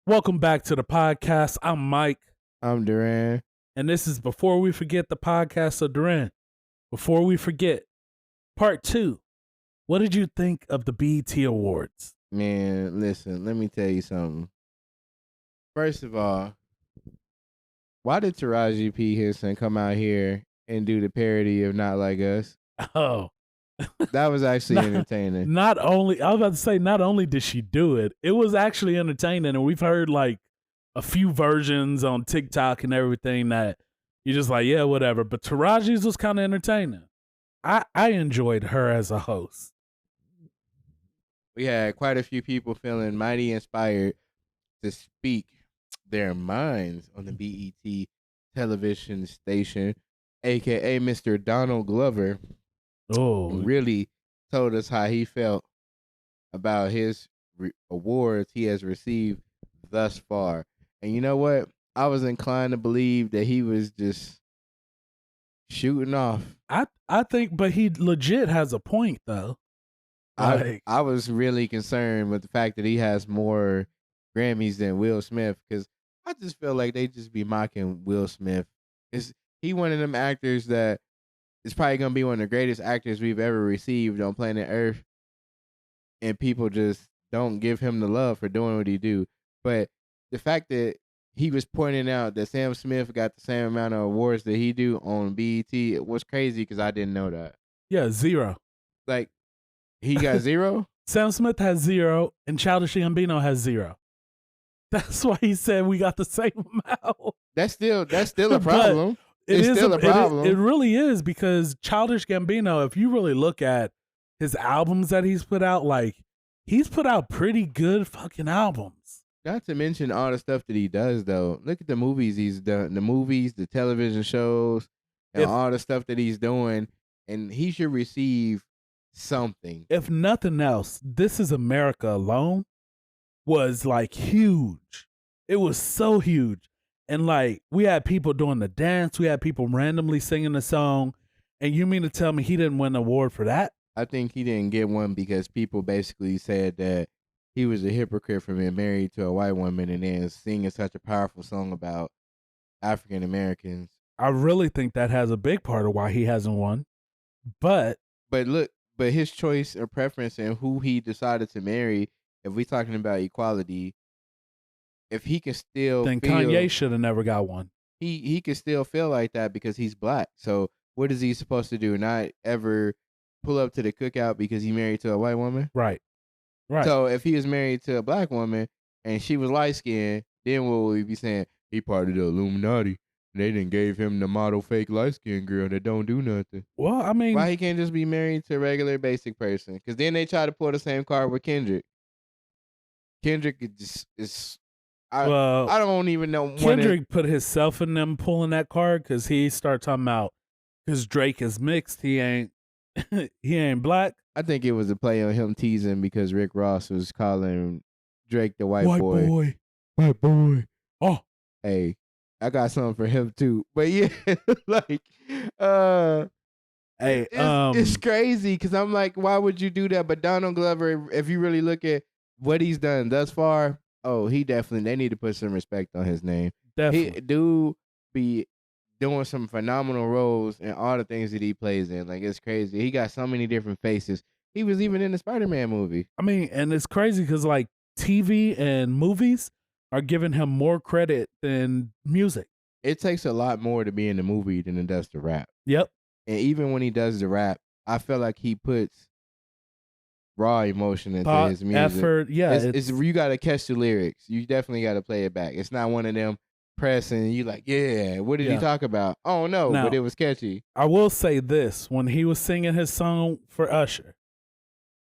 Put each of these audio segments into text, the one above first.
Welcome back to the podcast. I'm Mike, I'm Duran. and this is Before We Forget the podcast of Duran. Before we forget, part 2. What did you think of the BET Awards? Man, listen, let me tell you something. First of all, why did Taraji P. Henson come out here and do the parody of Not Like Us? Oh, That was actually entertaining. not only, I was about to say, not only did she do it, it was actually entertaining. And we've heard like a few versions on TikTok and everything that you're just like, yeah, whatever. But Taraji's was kind of entertaining. I enjoyed her as a host. We had quite a few people feeling mighty inspired to speak their minds on the BET television station, aka Mr. Donald Glover. Oh, Really told us how he felt about his awards he has received thus far. And you know what? I was inclined to believe that he was just shooting off. I think, but he legit has a point though. I was really concerned with the fact that he has more Grammys than Will Smith, because I just feel like they just be mocking Will Smith. Is he one of them actors that is probably gonna be one of the greatest actors we've ever received on planet Earth, and people just don't give him the love for doing what he do. But the fact that he was pointing out that Sam Smith got the same amount of awards that he do on BET, it was crazy because I didn't know that. Yeah, 0. Like, he got 0? Sam Smith has 0, and Childish Gambino has 0. That's why he said we got the same amount. That's still a problem. It's still a problem. It really is, because Childish Gambino, if you really look at his albums that he's put out, like, he's put out pretty good fucking albums. Not to mention all the stuff that he does, though. Look at the movies he's done, the movies, the television shows, and all the stuff that he's doing. And he should receive something. If nothing else, This Is America alone was like huge. It was so huge. And like, we had people doing the dance, we had people randomly singing the song. And you mean to tell me he didn't win an award for that? I think he didn't get one because people basically said that he was a hypocrite for being married to a white woman and then singing such a powerful song about African Americans. I really think that has a big part of why he hasn't won. But look, his choice or preference and who he decided to marry, if we're talking about equality, if he can still then Kanye should have never got one. He can still feel like that because he's black. So what is he supposed to do? Not ever pull up to the cookout because he's married to a white woman? Right. So if he was married to a black woman and she was light skinned, then what would we be saying? He part of the Illuminati. They didn't gave him the model fake light skinned girl that don't do nothing. Well, I mean, why he can't just be married to a regular basic person? Because then they try to pull the same card with Kendrick. Kendrick is I don't even know. Kendrick put himself in them pulling that card because he started talking about because Drake is mixed. He ain't he ain't black. I think it was a play on him teasing because Rick Ross was calling Drake the white boy. White boy. Oh, hey, I got something for him too. But yeah, like, hey, it's crazy because I'm like, why would you do that? But Donald Glover, if you really look at what he's done thus far, they need to put some respect on his name. Definitely. He do be doing some phenomenal roles in all the things that he plays in. Like, it's crazy. He got so many different faces. He was even in the Spider-Man movie. I mean, and it's crazy because like TV and movies are giving him more credit than music. It takes a lot more to be in the movie than it does to rap. Yep. And even when he does the rap, I feel like he puts raw emotion into his music. Effort, yeah. It's you got to catch the lyrics. You definitely got to play it back. It's not one of them pressing. You like, yeah, what did he talk about? Oh, no, now, but it was catchy. I will say this. When he was singing his song for Usher,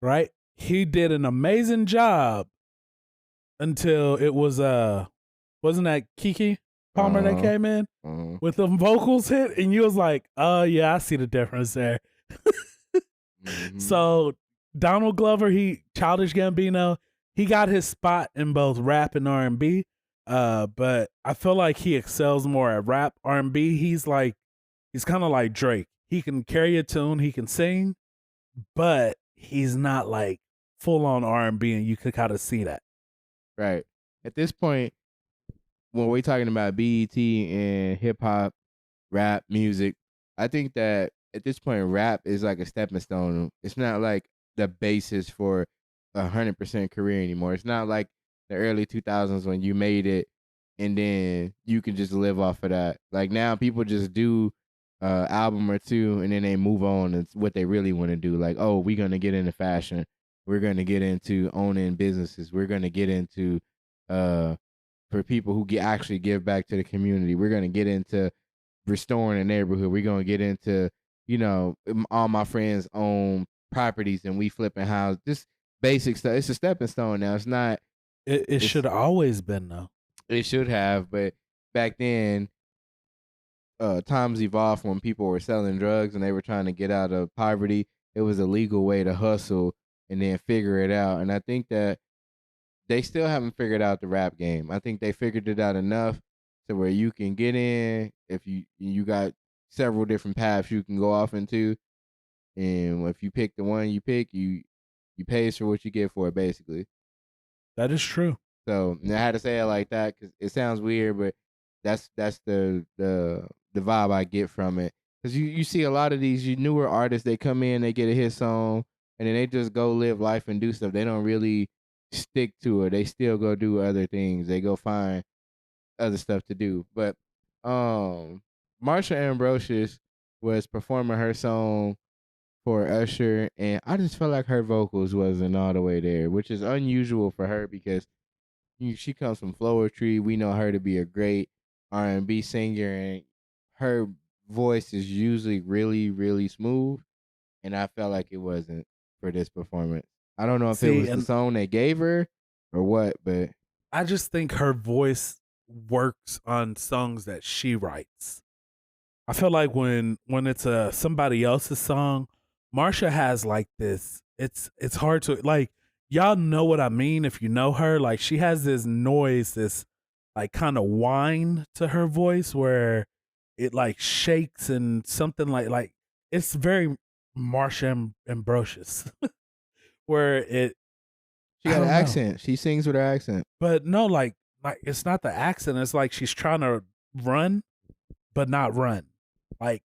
right? He did an amazing job until it was, wasn't that Keke Palmer that came in with them vocals hit? And you was like, oh, yeah, I see the difference there. So Donald Glover, Childish Gambino, he got his spot in both rap and R&B. But I feel like he excels more at rap. R&B, he's kind of like Drake. He can carry a tune, he can sing, but he's not like full on R&B, and you could kind of see that. Right. at this point, when we're talking about BET and hip hop, rap music, I think that at this point, rap is like a stepping stone. It's not like the basis for 100% career anymore. It's not like the early 2000s when you made it and then you can just live off of that. Like now, people just do album or two and then they move on. It's what they really want to do. Like, oh, we're gonna get into fashion. We're gonna get into owning businesses. We're gonna get into uh for people who actually give back to the community. We're gonna get into restoring a neighborhood. We're gonna get into, all my friends own properties and we flipping houses. Just basic stuff. It's a stepping stone now. It's not. It should have always been though. It should have, but back then, times evolved when people were selling drugs and they were trying to get out of poverty. It was a legal way to hustle and then figure it out. And I think that they still haven't figured out the rap game. I think they figured it out enough to where you can get in if you got several different paths you can go off into, and if you pick the one you pick, you pay for what you get for it, basically. That is true. So I had to say it like that because it sounds weird, but that's the vibe I get from it. Because you see a lot of these newer artists, they come in, they get a hit song, and then they just go live life and do stuff. They don't really stick to it. They still go do other things. They go find other stuff to do. But Marsha Ambrosius was performing her song for Usher, and I just felt like her vocals wasn't all the way there, which is unusual for her because she comes from Floetry. We know her to be a great R&B singer, and her voice is usually really, really smooth. And I felt like it wasn't for this performance. I don't know if it was the song they gave her or what, but I just think her voice works on songs that she writes. I feel like when it's somebody else's song, Marsha has like this. It's hard to like. Y'all know what I mean if you know her. Like she has this noise, this like kind of whine to her voice where it like shakes and something like it's very Marsha Ambrosius. Where she got an accent. She sings with her accent. But no, like it's not the accent. It's like she's trying to run, but not run. Like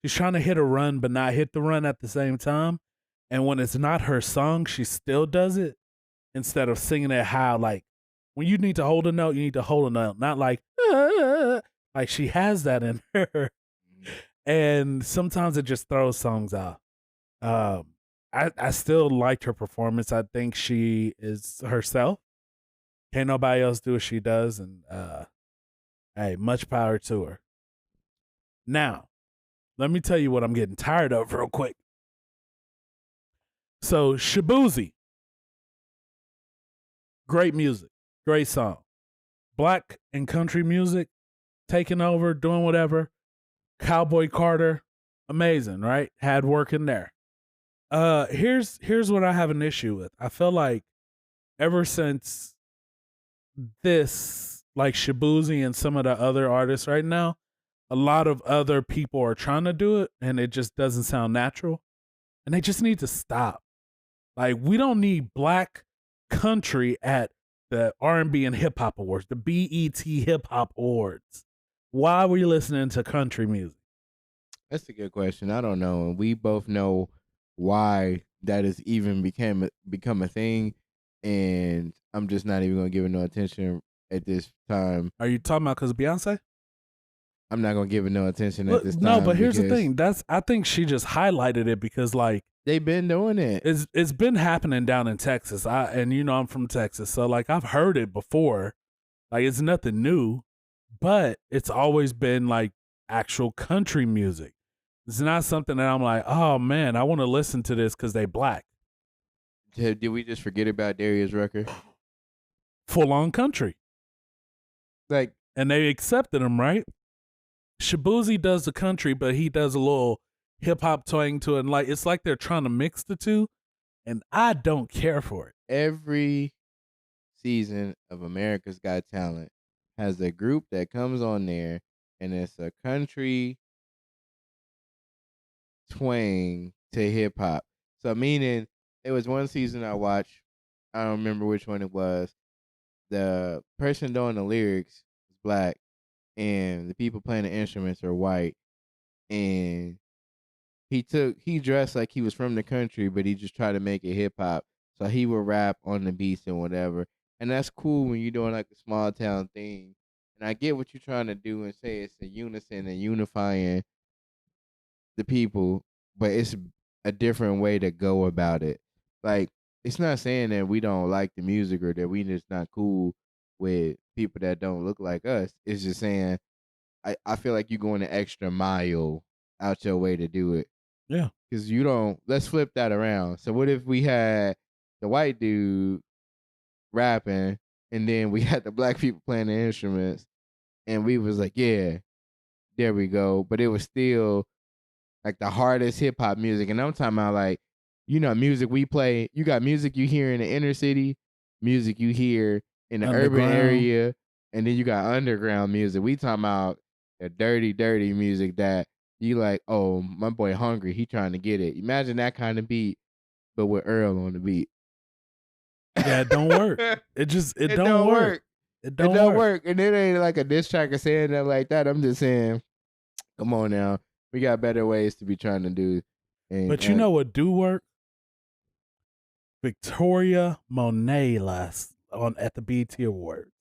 she's trying to hit a run, but not hit the run at the same time. And when it's not her song, she still does it instead of singing it how like when you need to hold a note, you need to hold a note, not like like she has that in her. And sometimes it just throws songs out. I still liked her performance. I think she is herself. Can't nobody else do what she does, and hey, much power to her. Now, let me tell you what I'm getting tired of real quick. So Shaboozey, great music, great song. Black and country music, taking over, doing whatever. Cowboy Carter, amazing, right? Had work in there. Here's what I have an issue with. I feel like ever since this, like Shaboozey and some of the other artists right now, a lot of other people are trying to do it and it just doesn't sound natural. And they just need to stop. Like we don't need black country at the R&B and hip hop awards, the BET hip hop awards. Why were you listening to country music? That's a good question. I don't know. And we both know why that has even become a thing. And I'm just not even going to give it no attention at this time. Are you talking about because of Beyonce? I'm not going to give it no attention at this time. No, but here's the thing. I think she just highlighted it because like they've been doing it. It's been happening down in Texas. And I'm from Texas. So like I've heard it before. Like it's nothing new, but it's always been like actual country music. It's not something that I'm like, oh man, I want to listen to this because they black. Did we just forget about Darius Rucker? Full on country. Like, and they accepted him, right? Shaboozey does the country, but he does a little hip hop twang to it. And like it's like they're trying to mix the two, and I don't care for it. Every season of America's Got Talent has a group that comes on there, and it's a country twang to hip hop. So meaning, it was one season I watched. I don't remember which one it was, the person doing the lyrics is black, and the people playing the instruments are white, and he dressed like he was from the country, but he just tried to make it hip hop. So he would rap on the beats and whatever. And that's cool when you're doing like a small town thing. And I get what you're trying to do and say it's a unison and unifying the people, but it's a different way to go about it. Like, it's not saying that we don't like the music or that we just not cool with people that don't look like us. It's just saying I feel like you're going an extra mile out your way to do it. Yeah. Because you don't, let's flip that around. So what if we had the white dude rapping and then we had the black people playing the instruments and we was like, yeah, there we go. But it was still like the hardest hip hop music. And I'm talking about like, music we play. You got music you hear in the inner city, music you hear in the urban area, and then you got underground music. We talking about the dirty, dirty music that you like, oh, my boy hungry, he trying to get it. Imagine that kind of beat, but with Earl on the beat. Yeah, it don't work. It don't work. It don't work. And it ain't like a diss track or saying that like that. I'm just saying, come on now. We got better ways to be trying to do. But you know what do work? Victoria Monet at the BET Awards.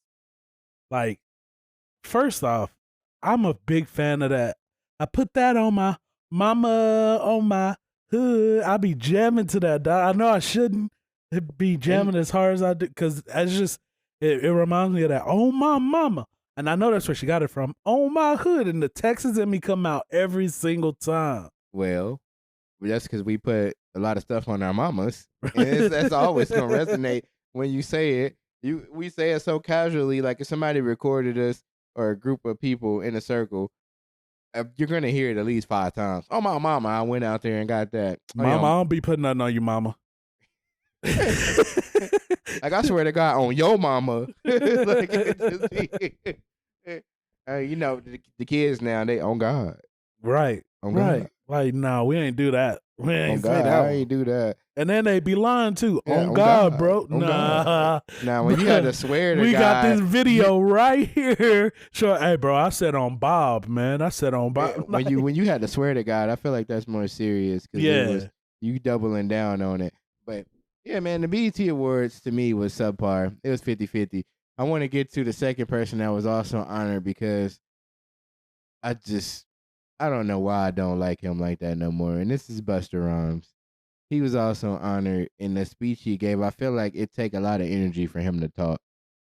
Like, first off, I'm a big fan of that. I put that on my mama, on my hood. I be jamming to that. I know I shouldn't be jamming as hard as I do because it reminds me of that. Oh my mama. And I know that's where she got it from. On my hood. And the Texas in me come out every single time. Well, that's because we put a lot of stuff on our mamas. And that's always going to resonate when you say it. We say it so casually, like if somebody recorded us or a group of people in a circle, you're going to hear it at least 5 times. Oh, my mama, I went out there and got that. Mama, I don't be putting nothing on you, mama. Like, I swear to God, on your mama. Like, the kids now, they on God. Right. On right. God. Like, no, we ain't do that. We ain't say that. I ain't do that. And then they be lying too. Yeah, on God, bro. On nah. God. Now, when you had to swear to God. We got this video right here. Sure, hey, bro, I said on Bob, man. I said on Bob. Yeah, when you had to swear to God, I feel like that's more serious. Cause it was you doubling down on it. But, yeah, man, the BET Awards to me was subpar. It was 50-50. I want to get to the second person that was also honored because I don't know why I don't like him like that no more. And this is Busta Rhymes. He was also honored in the speech he gave. I feel like it take a lot of energy for him to talk.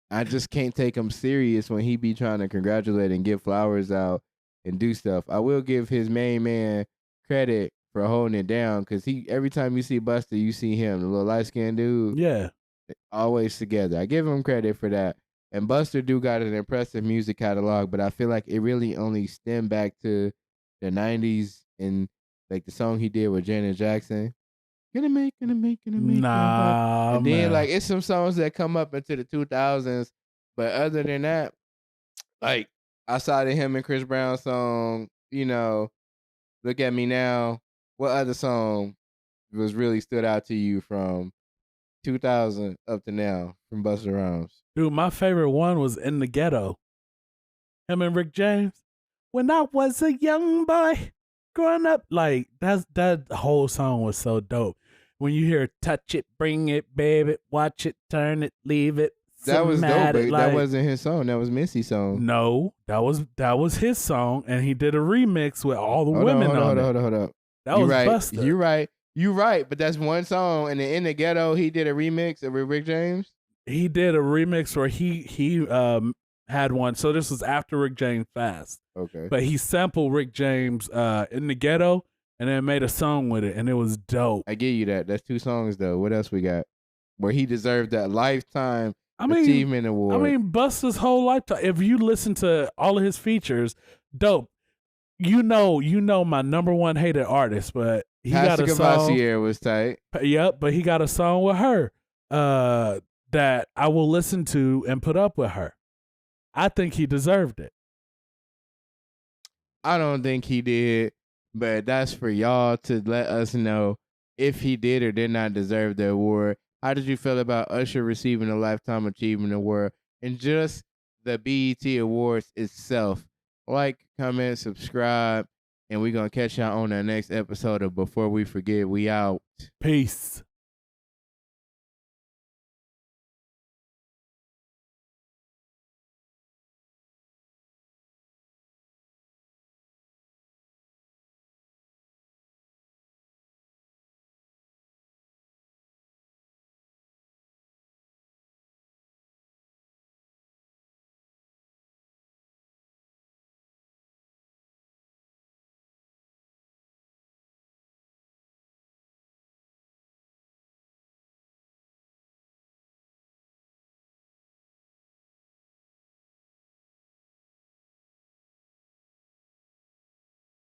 I just can't take him serious when he be trying to congratulate and give flowers out and do stuff. I will give his main man credit for holding it down because every time you see Busta, you see him, the little light-skinned dude. Yeah. Always together. I give him credit for that. And Busta do got an impressive music catalog, but I feel like it really only stemmed back to the 90s and like the song he did with Janet Jackson. Gonna make. Nah, and then like it's some songs that come up into the 2000s, but other than that, like outside of him and Chris Brown's song, Look at Me Now. What other song was really stood out to you from 2000 up to now from Busta Rhymes? Dude, my favorite one was In the Ghetto. Him and Rick James. When I was a young boy growing up, like that whole song was so dope. When you hear touch it, bring it, baby, watch it, turn it, leave it. That was dope, but that wasn't his song. That was Missy's song. No, that was his song, and he did a remix with all the women on it. Hold on. That was right. Busta. You're right, but that's one song. And then In the Ghetto, he did a remix with Rick James. He did a remix where he had one. So this was after Rick James passed. Okay. But he sampled Rick James In the Ghetto and then made a song with it, and it was dope. I give you that. That's 2 songs though. What else we got? Where he deserved that Lifetime Achievement Award. I mean, Busta's whole lifetime. If you listen to all of his features, dope. You know my number one hated artist, but he got a song. Cavassier was tight. Yep, but he got a song with her that I will listen to and put up with her. I think he deserved it. I don't think he did, but that's for y'all to let us know if he did or did not deserve the award. How did you feel about Usher receiving a Lifetime Achievement Award? and just the BET Awards itself. Like, comment, subscribe, and we're going to catch y'all on the next episode of Before We Forget. We out. Peace.